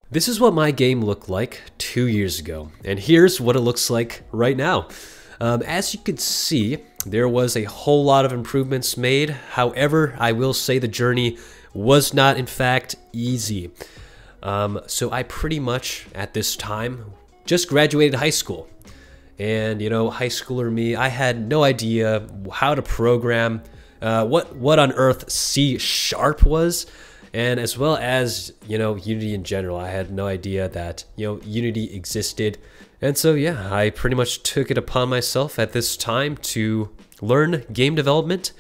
This is what my game looked like 2 years ago, and here's what it looks like right now. As you can see, there was a whole lot of improvements made. However, I will say the journey was not, in fact, easy. So I pretty much, at this time, just graduated high school. And, you know, high schooler me, I had no idea how to program, what on earth C# was. And as well as, you know, Unity in general, I had no idea that, you know, Unity existed. And so, yeah, I pretty much took it upon myself at this time to learn game development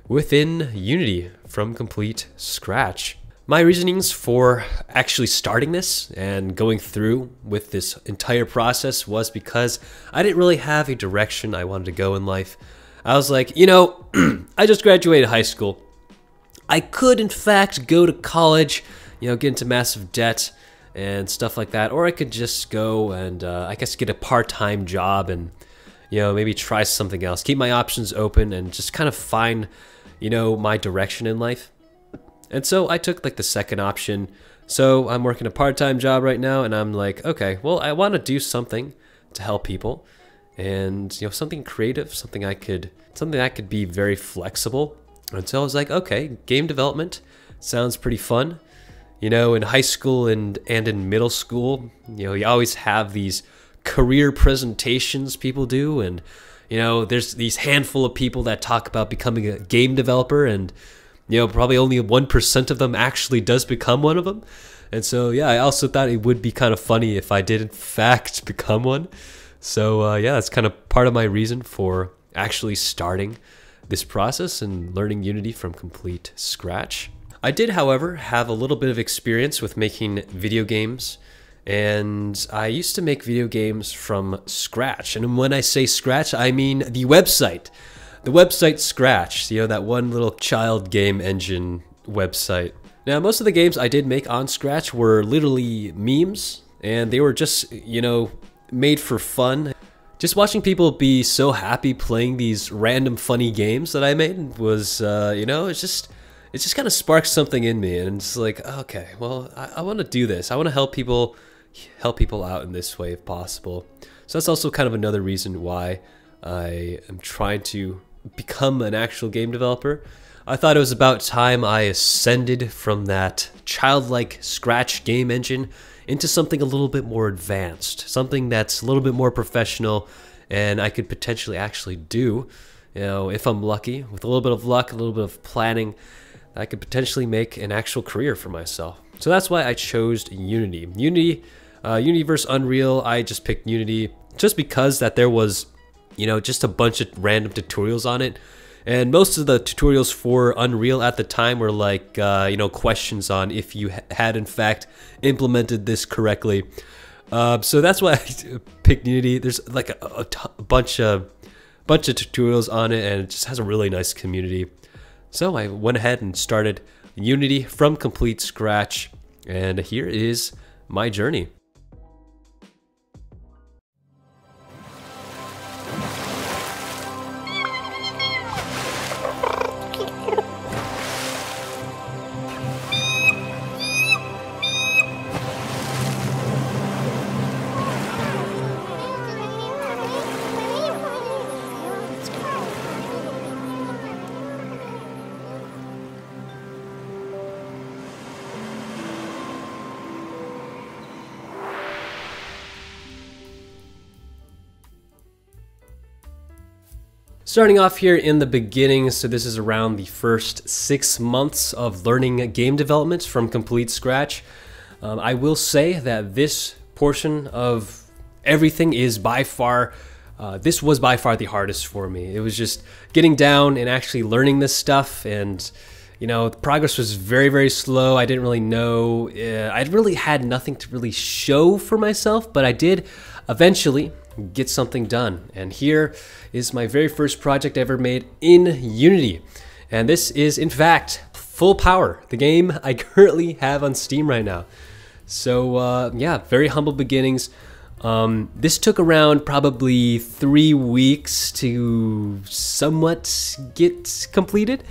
within Unity from complete scratch. My reasonings for actually starting this and going through with this entire process was because I didn't really have a direction I wanted to go in life. I was like, you know, I just graduated high school. I could, in fact, go to college, you know, get into massive debt and stuff like that, or I could just go and, I guess, get a part-time job and, you know, maybe try something else. Keep my options open and just kind of find, you know, my direction in life. And so I took, like, the second option. So I'm working a part-time job right now, and I'm like, okay, well, I want to do something to help people, and, you know, something creative, something that could be very flexible. And so I was like, okay, game development sounds pretty fun. You know, in high school and in middle school, you know, you always have these career presentations people do. And, you know, there's these handful of people that talk about becoming a game developer. And, you know, probably only 1% of them actually does become one of them. And so, yeah, I also thought it would be kind of funny if I did, in fact, become one. So, yeah, that's kind of part of my reason for actually starting this process and learning Unity from complete scratch. I did, however, have a little bit of experience with making video games, and I used to make video games from scratch. And when I say scratch, I mean the website. The website Scratch, you know, that one little child game engine website. Now, most of the games I did make on Scratch were literally memes, and they were just, you know, made for fun. Just watching people be so happy playing these random funny games that I made was, you know, it just kind of sparked something in me, and it's like, okay, well, I want to do this. I want to help people out in this way if possible. So that's also kind of another reason why I am trying to become an actual game developer. I thought it was about time I ascended from that childlike Scratch game engine into something a little bit more advanced, something that's a little bit more professional, and I could potentially actually do, you know, if I'm lucky, with a little bit of luck, a little bit of planning, I could potentially make an actual career for myself. So that's why I chose Unity. Unity versus Unreal, I just picked Unity just because that there was, you know, just a bunch of random tutorials on it. And most of the tutorials for Unreal at the time were like, you know, questions on if you had in fact implemented this correctly. So that's why I picked Unity. There's like a bunch of tutorials on it, and it just has a really nice community. So I went ahead and started Unity from complete scratch, and here is my journey. Starting off here in the beginning, so this is around the first 6 months of learning game development from complete scratch. I will say that this portion of everything is by far, this was by far the hardest for me. It was just getting down and actually learning this stuff, and you know, the progress was very, very slow. I didn't really know, I really had nothing to really show for myself, but I did eventually get something done. And here is my very first project I ever made in Unity. And this is, in fact, Full Power, the game I currently have on Steam right now. So, yeah, very humble beginnings. This took around probably 3 weeks to somewhat get completed.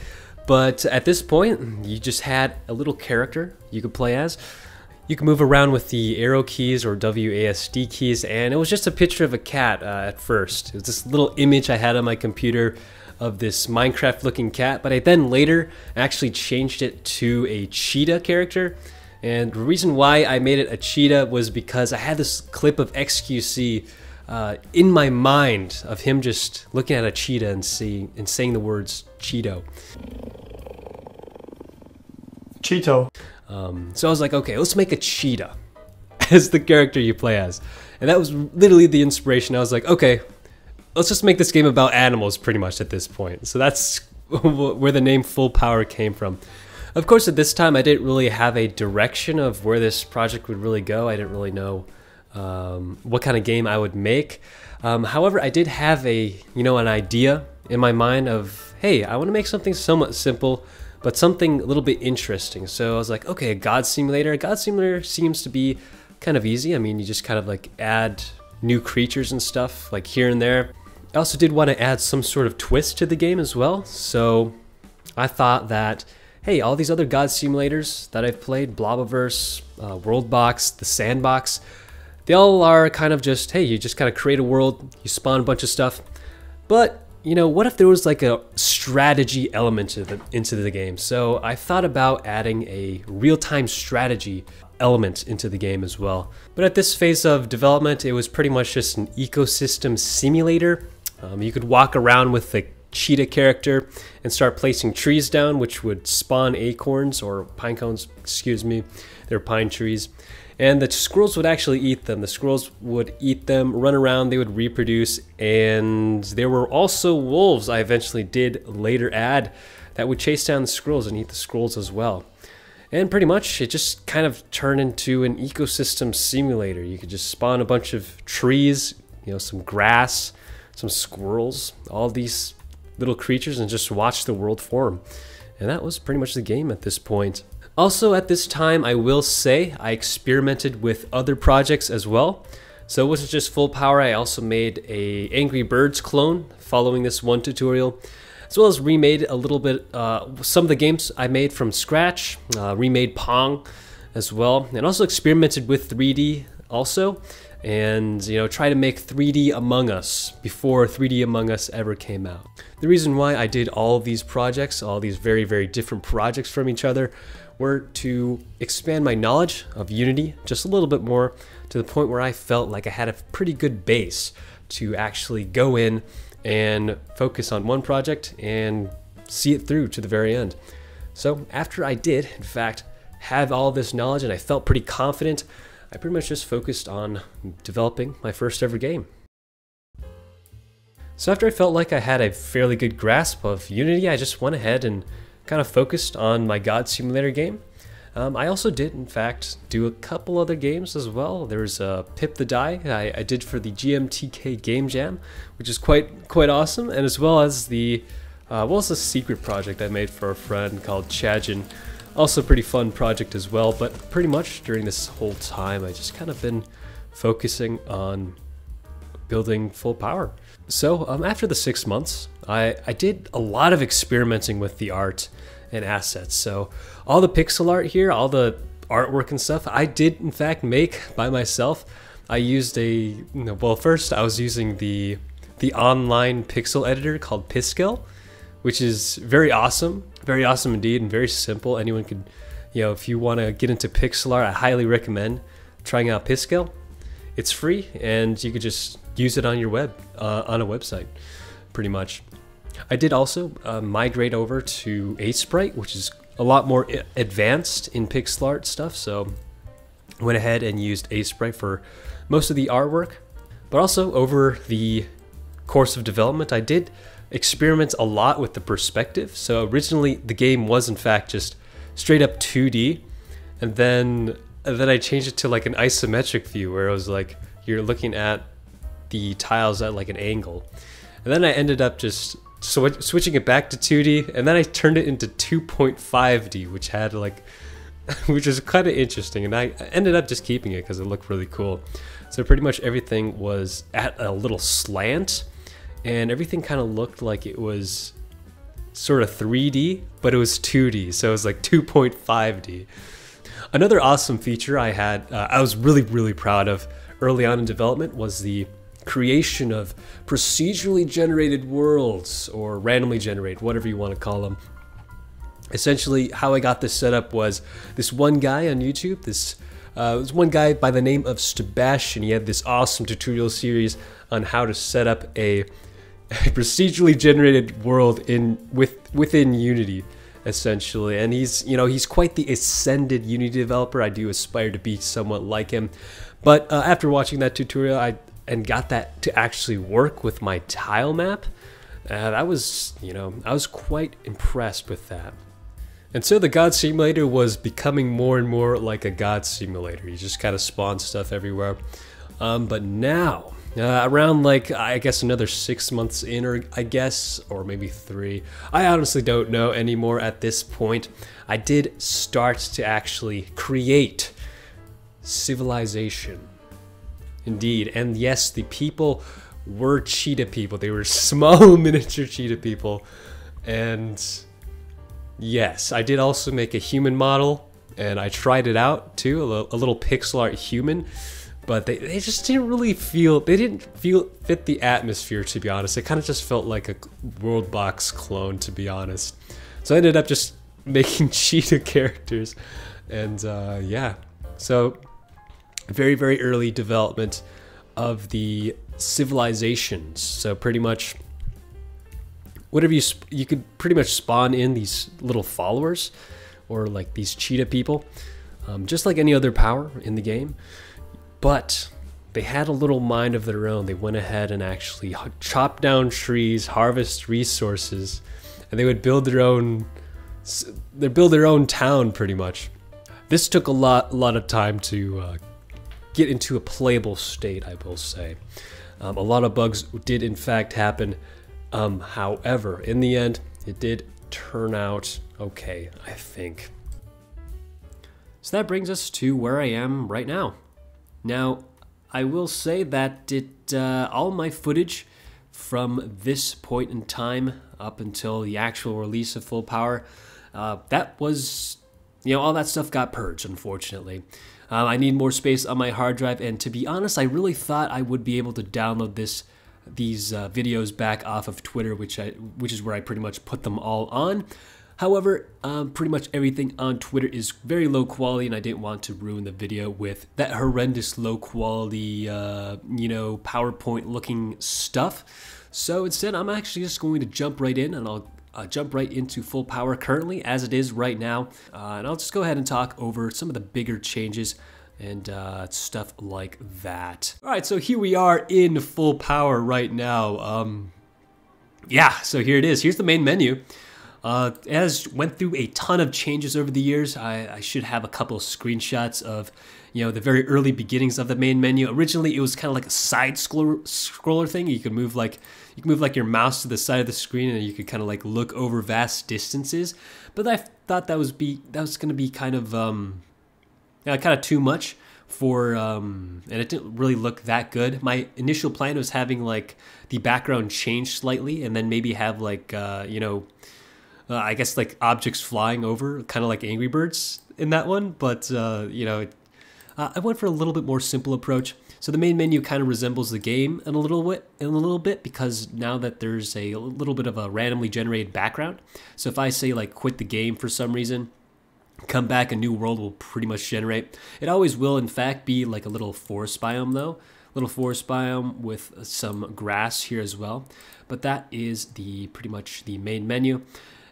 But at this point, you just had a little character you could play as. You can move around with the arrow keys or WASD keys, and it was just a picture of a cat at first. It was this little image I had on my computer of this Minecraft looking cat, but I then later actually changed it to a cheetah character. And the reason why I made it a cheetah was because I had this clip of XQC in my mind of him just looking at a cheetah and saying the words Cheeto. Cheeto. So I was like, okay, let's make a cheetah as the character you play as. And that was literally the inspiration. I was like, okay, let's just make this game about animals pretty much at this point. So that's where the name Full Power came from. Of course, at this time, I didn't really have a direction of where this project would really go. I didn't really know what kind of game I would make. However, I did have an idea in my mind of, hey, I want to make something somewhat simple, but something a little bit interesting. So I was like, okay, a God Simulator. A God Simulator seems to be kind of easy. I mean, you just kind of like add new creatures and stuff like here and there. I also did want to add some sort of twist to the game as well. So I thought that, hey, all these other God Simulators that I've played, Blobiverse, Worldbox, the Sandbox, they all are kind of just, hey, you just kind of create a world, you spawn a bunch of stuff. But, what if there was like a strategy element into the game? So I thought about adding a real-time strategy element into the game as well. But at this phase of development, it was pretty much just an ecosystem simulator. You could walk around with the cheetah character and start placing trees down, which would spawn acorns or pine cones, excuse me. They're pine trees. And the squirrels would actually eat them. The squirrels would eat them, run around, they would reproduce, and there were also wolves I eventually did later add that would chase down the squirrels and eat the squirrels as well. And pretty much it just kind of turned into an ecosystem simulator. You could just spawn a bunch of trees, some grass, some squirrels, all these little creatures, and just watch the world form. And that was pretty much the game at this point. Also at this time, I will say I experimented with other projects as well. So it wasn't just Full Power, I also made a Angry Birds clone following this one tutorial, as well as remade a little bit some of the games I made from scratch, remade Pong as well, and also experimented with 3D also, and try to make 3D Among Us before 3D Among Us ever came out. The reason why I did all of these projects, all these very, very different projects from each other, were to expand my knowledge of Unity just a little bit more, to the point where I felt like I had a pretty good base to actually go in and focus on one project and see it through to the very end. So after I did, in fact, have all this knowledge and I felt pretty confident, I pretty much just focused on developing my first ever game. So after I felt like I had a fairly good grasp of Unity, I just went ahead and kind of focused on my God Simulator game. I also did, in fact, do a couple other games as well. There's Pip the Die I did for the GMTK Game Jam, which is quite awesome, and as well as the it's a secret project I made for a friend called Chadjin. Also pretty fun project as well, but pretty much during this whole time I just kind of been focusing on building Full Power. So after the 6 months, I did a lot of experimenting with the art and assets. So all the pixel art here, all the artwork and stuff, I did in fact make by myself. I used first I was using the online pixel editor called Piskel, which is very awesome indeed, and very simple. Anyone could, if you want to get into pixel art, I highly recommend trying out Piskel. It's free, and you could just use it on your on a website, pretty much. I did also migrate over to Sprite, which is a lot more advanced in pixel art stuff. So I went ahead and used Sprite for most of the artwork, but also over the course of development, I did experiment a lot with the perspective. So originally the game was in fact just straight up 2D, and then I changed it to like an isometric view where it was like you're looking at the tiles at like an angle. And then I ended up just switching it back to 2D, and then I turned it into 2.5D, which had which is kind of interesting, and I ended up just keeping it because it looked really cool. So pretty much everything was at a little slant, and everything kind of looked like it was sort of 3D, but it was 2D, so it was like 2.5D. Another awesome feature I was really proud of early on in development was the creation of procedurally generated worlds, or randomly generated, whatever you want to call them. Essentially, how I got this set up was this one guy on YouTube, this was one guy by the name of Sebastian. He had this awesome tutorial series on how to set up a procedurally generated world within Unity, essentially. And he's quite the ascended Unity developer. I do aspire to be somewhat like him. But after watching that tutorial, and got that to actually work with my tile map, I was quite impressed with that. And so the God Simulator was becoming more and more like a God Simulator. You just kind of spawn stuff everywhere. But now, around I guess another 6 months in, or maybe 3, I honestly don't know anymore at this point, I did start to actually create civilization. Indeed, and yes, the people were cheetah people. They were small miniature cheetah people. And yes, I did also make a human model, and I tried it out too, a little pixel art human, but they just didn't really fit the atmosphere, to be honest. It kind of just felt like a Worldbox clone, to be honest. So I ended up just making cheetah characters, and yeah, so very early development of the civilizations. So pretty much whatever you could pretty much spawn in these little followers, or like these cheetah people, just like any other Pawer in the game, but they had a little mind of their own. They went ahead and actually chopped down trees, harvest resources, and they would build their own town pretty much. This took a lot of time to get into a playable state, I will say. A lot of bugs did in fact happen. However, in the end, it did turn out okay, I think. So that brings us to where I am right now. Now, I will say that all my footage from this point in time up until the actual release of Full Pawer, that was, all that stuff got purged, unfortunately. I need more space on my hard drive, and to be honest, I really thought I would be able to download these videos back off of Twitter, which is where I pretty much put them all on. However, pretty much everything on Twitter is very low quality, and I didn't want to ruin the video with that horrendous low quality, PowerPoint looking stuff. So instead, I'm actually just going to jump right in, and I'll jump right into Full Pawer currently as it is right now, and I'll just go ahead and talk over some of the bigger changes and stuff like that. All right, so here we are in Full Pawer right now. Yeah, so here it is. Here's the main menu. It has went through a ton of changes over the years. I should have a couple of screenshots of the very early beginnings of the main menu. Originally, it was kind of like a side scroller thing. You could move your mouse to the side of the screen, and you could kind of like look over vast distances. But I thought that was going to be kind of too much for and it didn't really look that good. My initial plan was having like the background change slightly, and then maybe have like I guess like objects flying over, kind of like Angry Birds in that one. But I went for a little bit more simple approach. So the main menu kind of resembles the game in a little bit, because now that there's a little bit of a randomly generated background. So if I say like quit the game for some reason, come back, a new world will pretty much generate. It always will in fact be like a little forest biome though. Little forest biome with some grass here as well. But that is pretty much the main menu.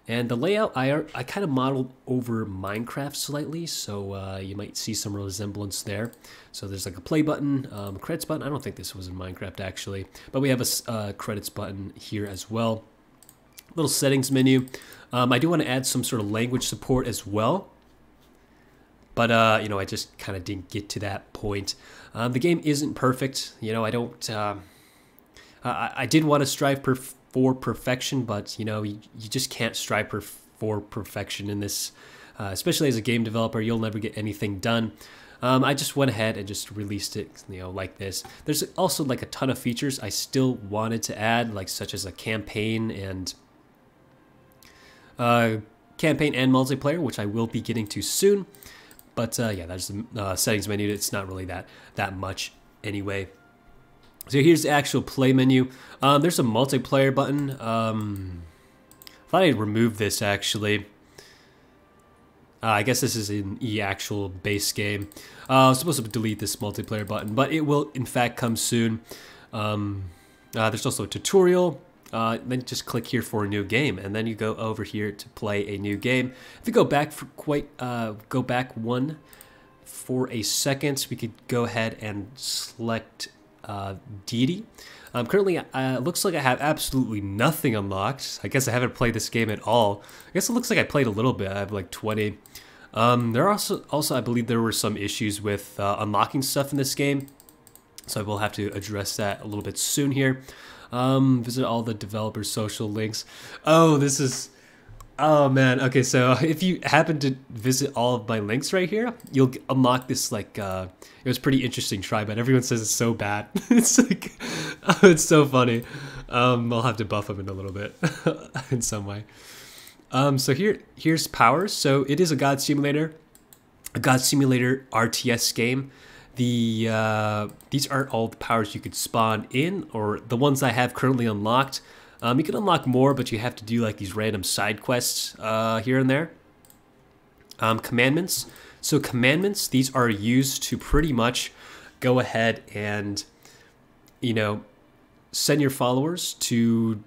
And the layout, I kind of modeled over Minecraft slightly, so you might see some resemblance there. So there's like a play button, credits button. I don't think this was in Minecraft actually, but we have a credits button here as well. Little settings menu. I do want to add some sort of language support as well, but I just kind of didn't get to that point. The game isn't perfect. I don't. I did want to strive for perfection, but you just can't strive for perfection in this, especially as a game developer. You'll never get anything done. I just went ahead and just released it like this. There's also like a ton of features I still wanted to add, like such as a campaign and multiplayer, which I will be getting to soon. But yeah, there's the settings menu. It's not really that much anyway. So here's the actual play menu. There's a multiplayer button. I thought I'd remove this actually. I guess this is in the actual base game. I was supposed to delete this multiplayer button, but it will in fact come soon. There's also a tutorial. Then just click here for a new game, and then you go over here to play a new game. If you go back go back one for a second, we could go ahead and select deity. Currently, it looks like I have absolutely nothing unlocked. I guess I haven't played this game at all. I guess it looks like I played a little bit. I have like 20. There are also I believe there were some issues with unlocking stuff in this game, so I will have to address that a little bit soon here. Visit all the developer social links. Oh, this is... Oh man, okay, so if you happen to visit all of my links right here, you'll unlock this like, it was a pretty interesting try, but everyone says it's so bad. It's like, oh, it's so funny. I'll have to buff them in a little bit in some way. So here's Pawer. So it is a God Simulator RTS game. These aren't all the powers you could spawn in, or the ones I have currently unlocked. You can unlock more, but you have to do like these random side quests here and there. Commandments. So commandments, these are used to pretty much go ahead and, you know, send your followers to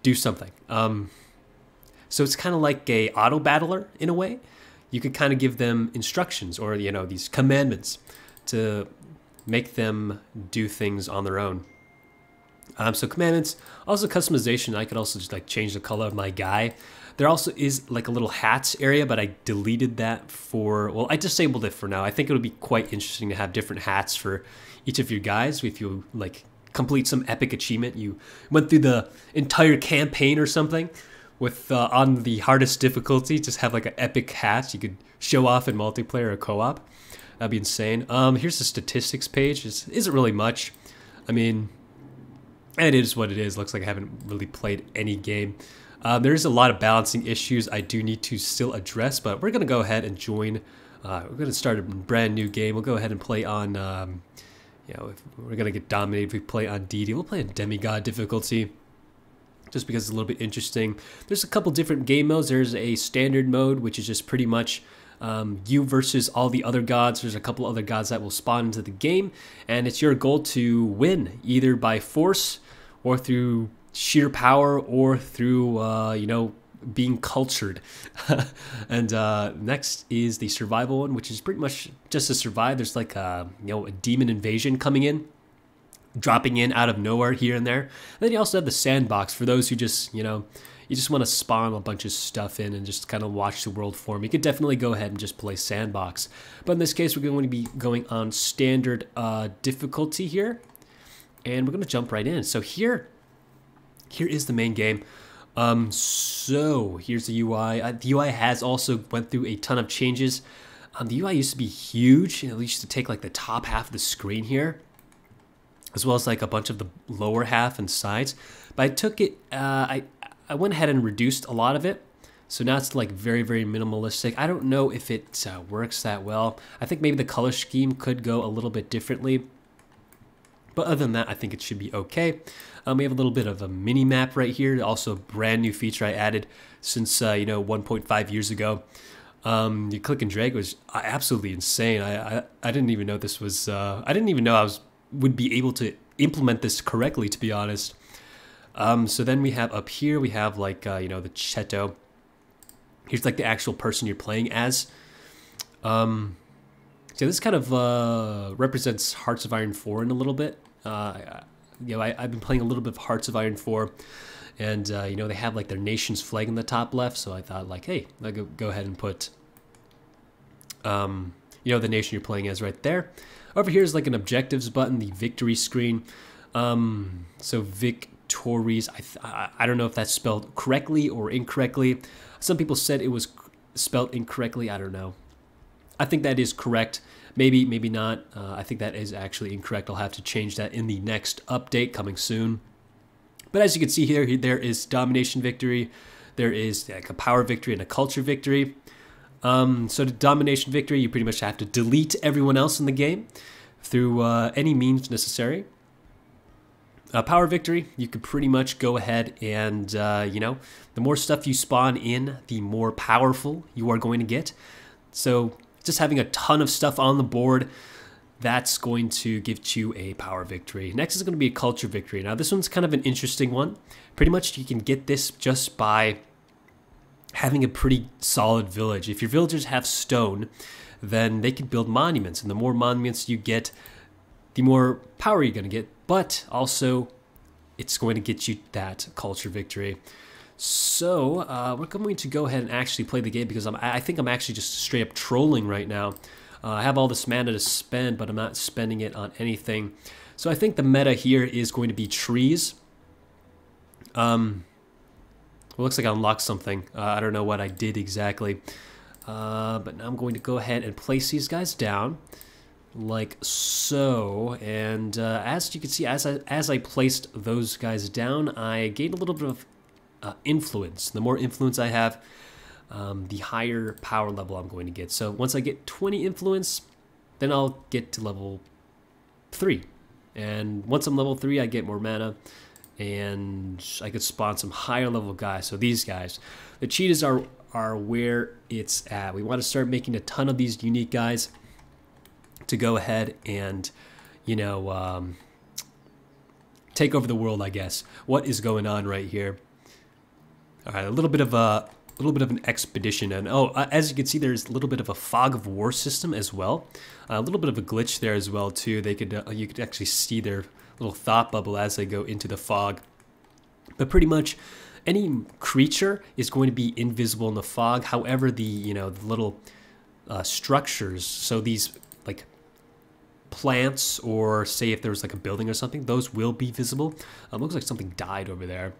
do something. So it's kind of like a auto battler in a way. You could kind of give them instructions or, you know, these commandments to make them do things on their own. So commandments, also customization. I could also just like change the color of my guy. There also is like a little hats area, but I deleted that for, well, I disabled it for now. I think it would be quite interesting to have different hats for each of your guys. If you like complete some epic achievement, you went through the entire campaign or something with on the hardest difficulty, just have like an epic hat you could show off in multiplayer or co-op. That'd be insane. Here's the statistics page. It isn't really much. I mean, it is what it is. Looks like I haven't really played any game. There's a lot of balancing issues I do need to still address, but we're going to go ahead and join. We're going to start a brand new game. We'll go ahead and play on, you know, if we're going to get dominated if we play on deity. We'll play on demigod difficulty just because it's a little bit interesting. There's a couple different game modes. There's a standard mode, which is just pretty much you versus all the other gods. There's a couple other gods that will spawn into the game, and it's your goal to win either by force or through sheer power or through you know, being cultured. And next is the survival one, which is pretty much just to survive. There's like a, you know, a demon invasion coming in, dropping in out of nowhere here and there. And then you also have the sandbox for those who just, you know, you just want to spawn a bunch of stuff in and just kind of watch the world form. You could definitely go ahead and just play sandbox. But in this case, we're going to be going on standard difficulty here. And we're going to jump right in. So here is the main game. So here's the UI. The UI has also went through a ton of changes. The UI used to be huge. It used to take like the top half of the screen here, as well as like a bunch of the lower half and sides. But I took it, I went ahead and reduced a lot of it. So now it's like very, very minimalistic. I don't know if it works that well. I think maybe the color scheme could go a little bit differently. But other than that, I think it should be okay. We have a little bit of a mini map right here. Also a brand new feature I added since, you know, 1.5 years ago. You click and drag was absolutely insane. I didn't even know this was, I didn't even know would be able to implement this correctly, to be honest. So then we have up here, we have like, you know, the Cheto. Here's like the actual person you're playing as. So this kind of represents Hearts of Iron 4 in a little bit. You know, I've been playing a little bit of Hearts of Iron 4, and you know, they have like their nation's flag in the top left. So I thought like, hey, I'll go ahead and put, you know, the nation you're playing as right there. Over here is like an objectives button, the victory screen. So victories, I don't know if that's spelled correctly or incorrectly. Some people said it was spelled incorrectly. I don't know. I think that is correct. Maybe not. I think that is actually incorrect. I'll have to change that in the next update coming soon. But as you can see here, there is domination victory. There is like a power victory and a culture victory. So to domination victory, you pretty much have to delete everyone else in the game through any means necessary. Power victory, you could pretty much go ahead and, you know, the more stuff you spawn in, the more powerful you are going to get. So just having a ton of stuff on the board, that's going to give you a power victory. Next is going to be a culture victory. Now this one's kind of an interesting one. Pretty much you can get this just by having a pretty solid village. If your villagers have stone, then they can build monuments, and the more monuments you get, the more power you're going to get, but also it's going to get you that culture victory. So we're going to go ahead and actually play the game because I think I'm actually just straight up trolling right now. I have all this mana to spend, but I'm not spending it on anything. So I think the meta here is going to be trees. Well, looks like I unlocked something. I don't know what I did exactly. But now I'm going to go ahead and place these guys down like so. And as you can see, as I placed those guys down, I gained a little bit of influence. The more influence I have, the higher power level I'm going to get. So once I get 20 influence, then I'll get to level 3. And once I'm level 3, I get more mana, and I could spawn some higher level guys. So these guys, the cheetahs are where it's at. We want to start making a ton of these unique guys to go ahead and, you know, take over the world, I guess. What is going on right here? All right, a little bit of an expedition, and as you can see, there's a little bit of a fog of war system as well. A little bit of a glitch there as well too. They could you could actually see their little thought bubble as they go into the fog. But pretty much any creature is going to be invisible in the fog. However, the little structures, so these like plants, or say if there was like a building or something, those will be visible. Looks like something died over there.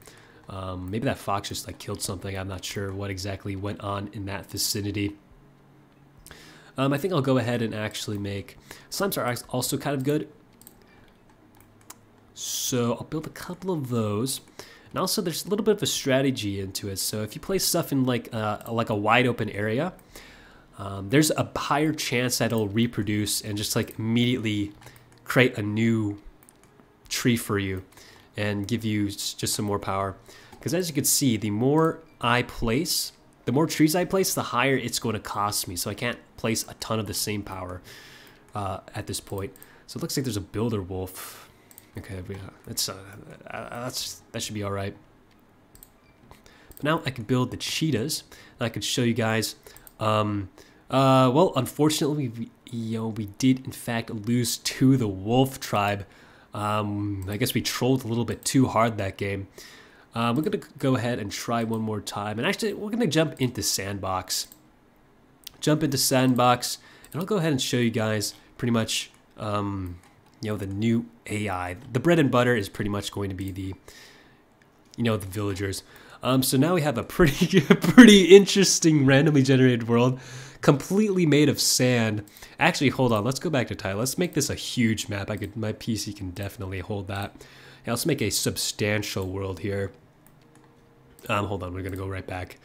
Maybe that fox just like killed something. I'm not sure what exactly went on in that vicinity. I think I'll go ahead and actually make slimes are also kind of good. So I'll build a couple of those. And also there's a little bit of a strategy into it. So if you place stuff in like a wide open area, there's a higher chance that it'll reproduce and just like immediately create a new tree for you and give you just some more power. Because as you can see, the more trees I place, the higher it's going to cost me. So I can't place a ton of the same power at this point. So it looks like there's a builder wolf. Okay, that should be all right. But now I can build the cheetahs, and I could show you guys. Well, unfortunately, we did in fact lose to the wolf tribe. I guess we trolled a little bit too hard that game. We're going to go ahead and try one more time. And actually, we're going to jump into Sandbox. And I'll go ahead and show you guys pretty much, the new AI. The bread and butter is pretty much going to be the villagers. So now we have a pretty interesting randomly generated world, completely made of sand. Actually, hold on. Let's go back to title. Let's make this a huge map. My PC can definitely hold that. Yeah, let's make a substantial world here. Hold on. We're gonna go right back.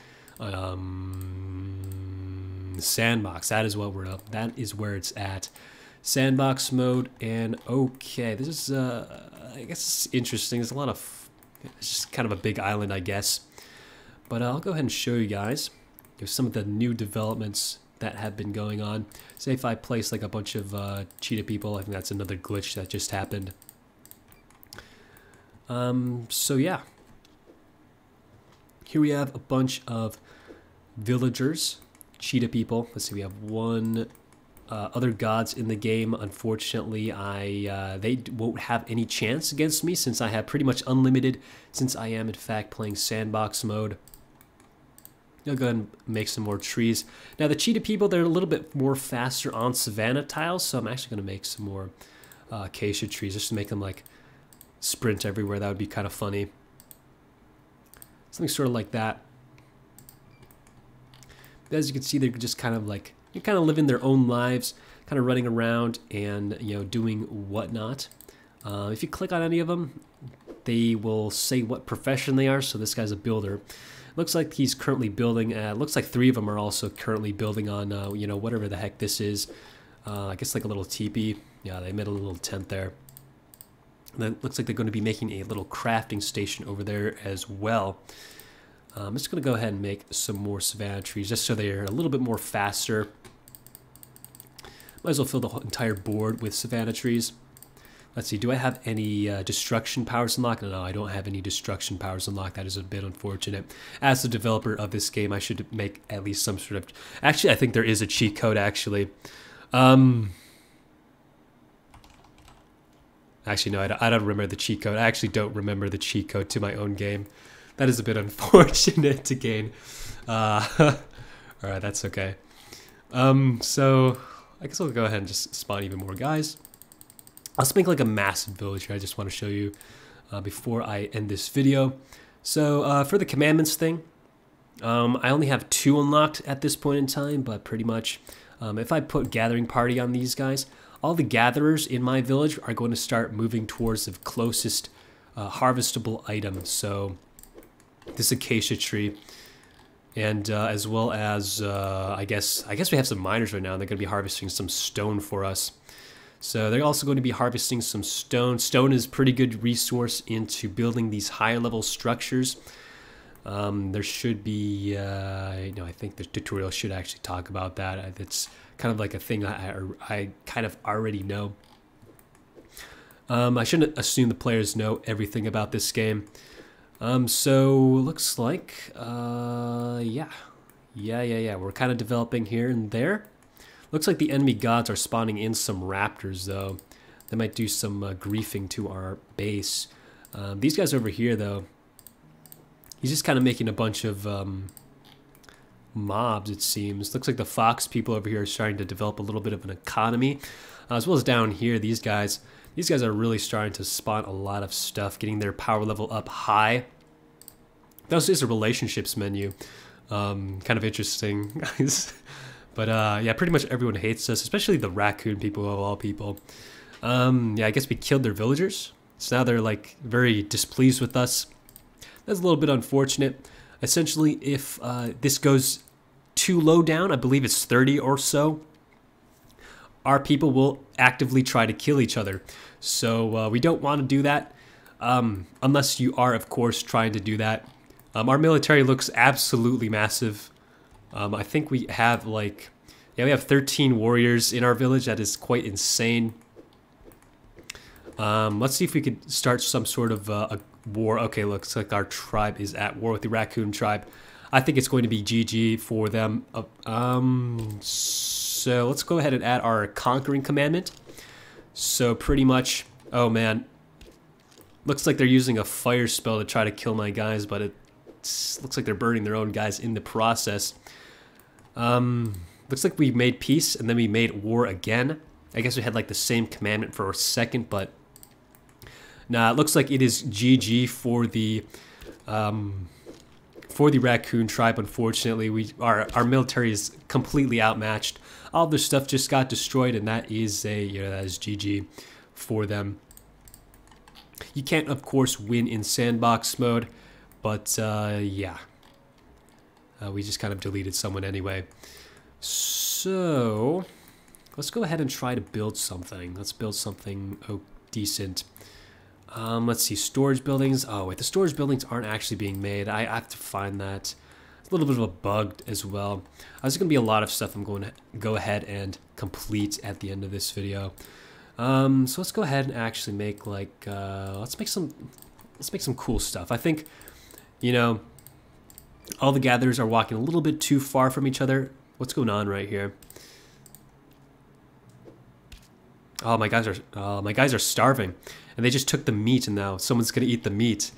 Sandbox. That is what we're up. That is where it's at. Sandbox mode. And okay, this is I guess it's interesting. There's a lot of. It's just kind of a big island, I guess. But I'll go ahead and show you guys some of the new developments that have been going on. Say if I place like a bunch of cheetah people, I think that's another glitch that just happened. So yeah, here we have a bunch of villagers, cheetah people. Let's see, we have one other gods in the game. Unfortunately, they won't have any chance against me since I have pretty much unlimited, since I am in fact playing sandbox mode. I'll go ahead and make some more trees. Now the cheetah people, they're a little bit more faster on savanna tiles, so I'm actually going to make some more acacia trees just to make them like sprint everywhere. That would be kind of funny. Something sort of like that. But as you can see, they're just kind of like, you're kind of living their own lives, kind of running around and doing whatnot. If you click on any of them, they will say what profession they are. So this guy's a builder. Looks like he's currently building. Looks like 3 of them are also currently building on, you know, whatever the heck this is. I guess like a little teepee. Yeah, they made a little tent there. And then it looks like they're going to be making a little crafting station over there as well. I'm just going to go ahead and make some more savanna trees just so they're a little bit more faster. Might as well fill the whole entire board with savanna trees. Let's see, do I have any destruction powers unlocked? No, I don't have any destruction powers unlocked. That is a bit unfortunate. As the developer of this game, I should make at least some sort of... Actually, I think there is a cheat code, actually. Actually, no, I don't remember the cheat code. I actually don't remember the cheat code to my own game. That is a bit unfortunate to gain. Alright, that's okay. So, I guess I'll go ahead and just spawn even more guys. Let's make like a massive village here. I just want to show you before I end this video. So for the commandments thing, I only have 2 unlocked at this point in time, but pretty much if I put gathering party on these guys, all the gatherers in my village are going to start moving towards the closest harvestable item. So this acacia tree, and as well as I guess we have some miners right now, and they're going to be harvesting some stone for us. So they're also going to be harvesting some stone. Stone is a pretty good resource into building these higher level structures. There should be, I think the tutorial should actually talk about that. It's kind of like a thing I kind of already know. I shouldn't assume the players know everything about this game. So looks like, yeah, we're kind of developing here and there. Looks like the enemy gods are spawning in some raptors, though. They might do some griefing to our base. These guys over here, though, he's just kind of making a bunch of mobs, it seems. Looks like the fox people over here are starting to develop a little bit of an economy. As well as down here, these guys are really starting to spawn a lot of stuff, getting their power level up high. That is a relationships menu. Kind of interesting. But yeah, pretty much everyone hates us, especially the raccoon people of all people. Yeah, I guess we killed their villagers. So now they're like very displeased with us. That's a little bit unfortunate. Essentially, if this goes too low down, I believe it's 30 or so, our people will actively try to kill each other. So we don't want to do that, unless you are, of course, trying to do that. Our military looks absolutely massive. I think we have like, yeah, we have 13 warriors in our village. That is quite insane. Let's see if we could start some sort of a war. Okay, looks like our tribe is at war with the raccoon tribe. I think it's going to be GG for them. So let's go ahead and add our conquering commandment. So pretty much, oh man, looks like they're using a fire spell to try to kill my guys, but it looks like they're burning their own guys in the process. Looks like we made peace and then we made war again. I guess we had like the same commandment for a second, but nah, it looks like it is GG for the raccoon tribe. Unfortunately, our military is completely outmatched. All their stuff just got destroyed, and that is that is GG for them. You can't, of course, win in sandbox mode, but yeah. We just kind of deleted someone anyway. So let's go ahead and try to build something. Let's build something decent. Let's see, storage buildings. Oh wait, the storage buildings aren't actually being made. I have to find that. It's a little bit of a bug as well. There's going to be a lot of stuff I'm going to go ahead and complete at the end of this video. So let's go ahead and actually make like let's make some cool stuff. I think, you know, all the gatherers are walking a little bit too far from each other. What's going on right here? Oh, my guys are starving, and they just took the meat, and now someone's gonna eat the meat.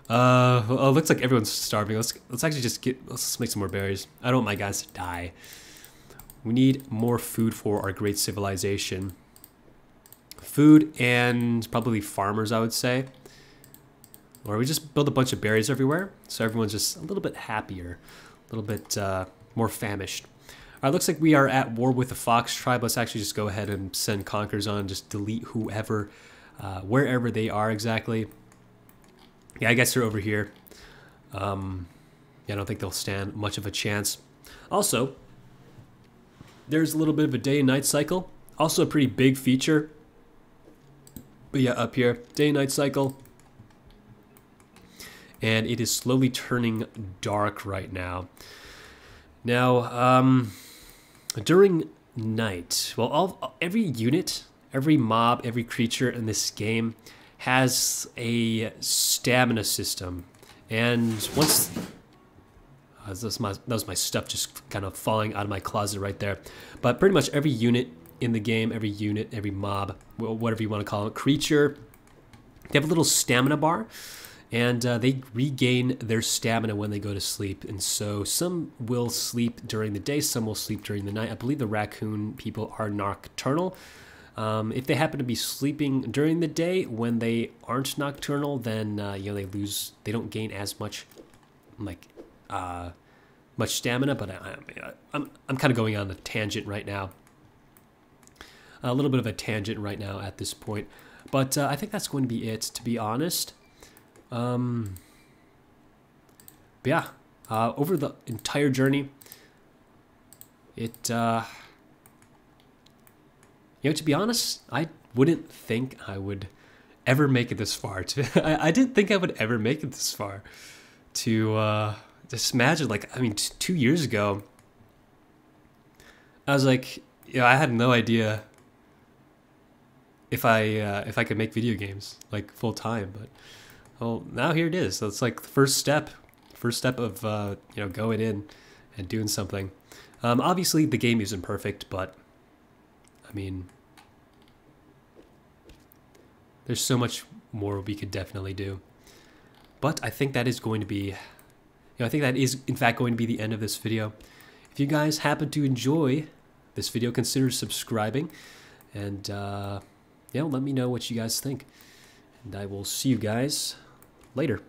Well, it looks like everyone's starving. Let's actually let's make some more berries. I don't want my guys to die. We need more food for our great civilization. Food and probably farmers, I would say. Or we just build a bunch of berries everywhere, so everyone's just a little bit happier, a little bit more famished. All right, looks like we are at war with the Fox tribe. Let's actually just go ahead and send conquerors on, just delete whoever, wherever they are exactly. Yeah, I guess they're over here. Yeah, I don't think they'll stand much of a chance. Also, there's a little bit of a day and night cycle. Also a pretty big feature. But yeah, up here, day and night cycle. And it is slowly turning dark right now. Now, during night, well, every unit, every mob, every creature in this game has a stamina system. And once... that was my stuff just kind of falling out of my closet right there. But pretty much every unit in the game, every unit, every mob, whatever you want to call it, creature, they have a little stamina bar. And they regain their stamina when they go to sleep. And so some will sleep during the day, some will sleep during the night. I believe the raccoon people are nocturnal. If they happen to be sleeping during the day when they aren't nocturnal, then you know, they don't gain as much like much stamina. But I'm kind of going on a tangent right now. A little bit of a tangent right now at this point. But I think that's going to be it, to be honest. But yeah, over the entire journey, you know, to be honest, I wouldn't think I would ever make it this far. I didn't think I would ever make it this far. To just imagine, like, I mean, 2 years ago, I was like, you know, I had no idea if I could make video games like full time, but. Well, now here it is. So it's like the first step of you know, going in and doing something. Obviously, the game isn't perfect, but I mean, there's so much more we could definitely do. But I think that is going to be, you know, I think that is in fact going to be the end of this video. If you guys happen to enjoy this video, consider subscribing, and yeah, let me know what you guys think. And I will see you guys later.